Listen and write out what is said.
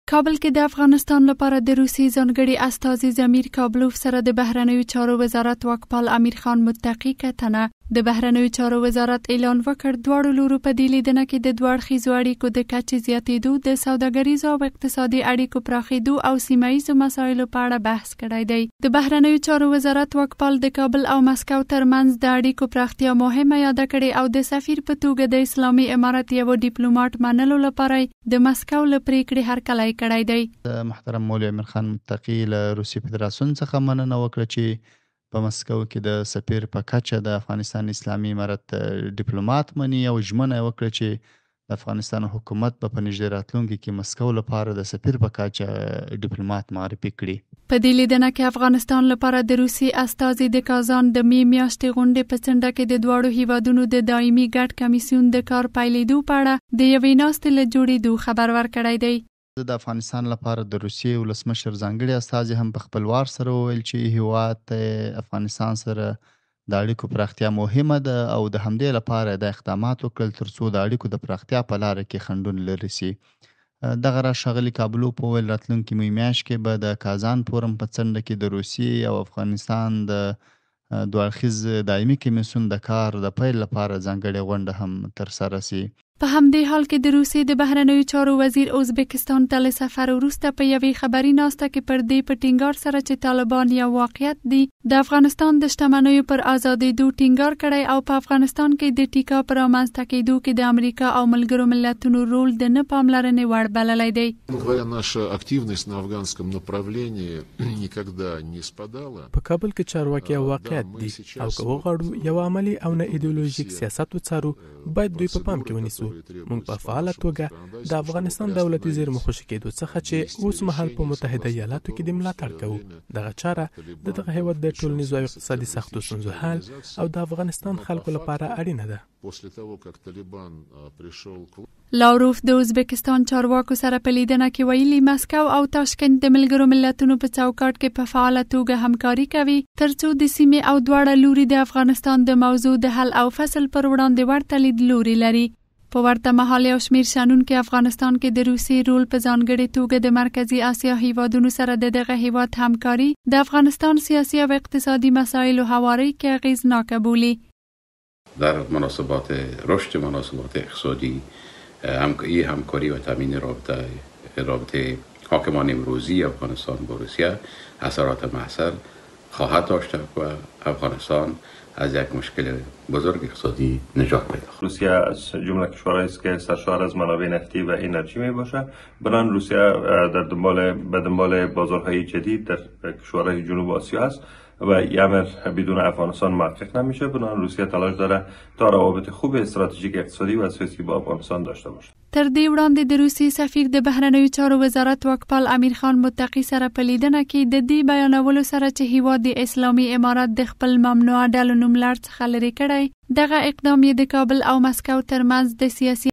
کابل کې د افغانستان لپاره د روسي ځانګړي استازي زمیر کابلوف سره د بهرنیو چارو وزارت واکپال امیر خان متقي کتنه. د بهرنیو چارو وزارت اعلان وکړ دواړو لورو په دې لیدنه کې د دوه اړخیزو اړیکو د کچې زیاتېدو، د سوداګریزو او اقتصادي اړیکو پراخېدو او سیمه ییزو مسایلو په اړه بحث کړی دی. د بهرنیو چارو وزارت واکپال د کابل او مسکو ترمنځ د اړیکو پراختیا مهمه یاد کړې او د سفیر په توګه د اسلامي امارت یو ډیپلوماټ منلو لپاره د مسکو له پریکړې هرکلی کړی دی. محترم مولوي امیر خان متقي له روسي فدراسیون څخه مننه وکړه چې په مسکو کې د سفیر په کچه د افغانستان اسلامي امارت ډیپلوماټ مني او ژمنه وکړه چې د افغانستان حکومت په نږدې راتلونکي کې مسکو لپاره د سفیر په کچه ډیپلوماټ معرفي کړي. په دې لیدنه کې افغانستان لپاره د روسي استازي د کازان د میاشتې غونډې په څنډه کې د دواړو هیوادونو د دایمي ګډ کمیسیون د کار پیلېدو په اړه د یوې ناستې له جوړېدو خبر ورکړی دی. د افغانستان لپاره د روسیې ولسمشر ځانګړي استازي هم په خپلوار سره وویل چې هیواد افغانستان سره د اړیکو پراختیا مهمه ده او د همدې لپاره د اقدامات وکړل ترڅو د اړیکو د پراختیا په لاره کې خنډونه لرې سي. دغه راز ښاغلي کابلوف وویل راتلونکي میاشت کې به د کازان فورم په څنډه کې د روسیې او افغانستان د دوه اړخیز دایمي کمیسیون د کار د پیل لپاره ځانګړې غونډه هم ترسره سي. په همدې حال کې د روسیې د بهرنیو چارو وزیر ازبکستان ته له سفر وروسته په یوې خبري ناسته کې پر دې په ټینګار سره چې طالبان یو واقعیت دي د افغانستان د شتمنیو پر ازادېدو ټینګار کړی او په افغانستان کې د ټیکا پر رامنځته کېدو کې د امریکا او ملګرو ملتونو رول د نه پاملرنې وړ بللی دی. په کابل کې چارواکي یو واقعیت دي او که وغواړو یو عملي او نه ایدئولوژیک سیاست وڅارو باید دوی په پام کې ونیسو. موږ په فعاله توګه د افغانستان دولتي زیرمو خوشي کېدو څخه چې اوس مهال په متحده ایالاتو کې د ملاتړ کوو. دغه چاره د دغه هیواد د ټولنیزو او اقتصادي سختو ستونزو حل او د افغانستان خلکو لپاره اړینه ده. لاوروف د ازبکستان چارواکو سره په لیدنه کې ویلي مسکو او تاشکند د ملګرو ملتونو په چوکاټ کې په فعاله توګه همکاري کوي ترڅو د سیمې او دواړه لوري د افغانستان د موضوع د حل او فصل پر وړاندې ورته لیدلوري لري. په ورته مهال یو شمېر شنونکي افغانستان کې د روسي رول په ځانګړې توګه د مرکزي اسیا هیوادونو سره د دغه هیواد همکاري د افغانستان سیاسي او اقتصادي مسایلو هواری کې اغیزناکه بولي. در مناسبات رشد مناسبات اقتصادی همکاری و تامین رابطه حاکمان امروزی افغانستان با روسیه اثرات مؤثر خواهد داشت و افغانستان از یک مشکل بزرگ اقتصادی نجات پیدا خواهد. روسیه از جمله کشورهایی است که سرشار از منابع نفتی و انرژی می باشه. بنابراین روسیه به دنبال بازارهای جدید در کشورهای جنوب آسیا است و یه امر بدون افغانستان محقق نمیشه. بنابراین روسیه تلاش داره تا روابط خوب استراتژیک اقتصادی و سیاسی با افغانستان داشته باشه. تر دې وړاندې د روسي سفیر د بهرنیو چارو وزارت واکپال امیر خان متقي سره په لیدنه کې د دې بیانولو سره چې هیواد د اسلامي امارت د خپل ممنوعه ډلو نوملړ څخه لرې کړی، دغه اقدام یې د کابل او مسکو ترمنځ د سیاسي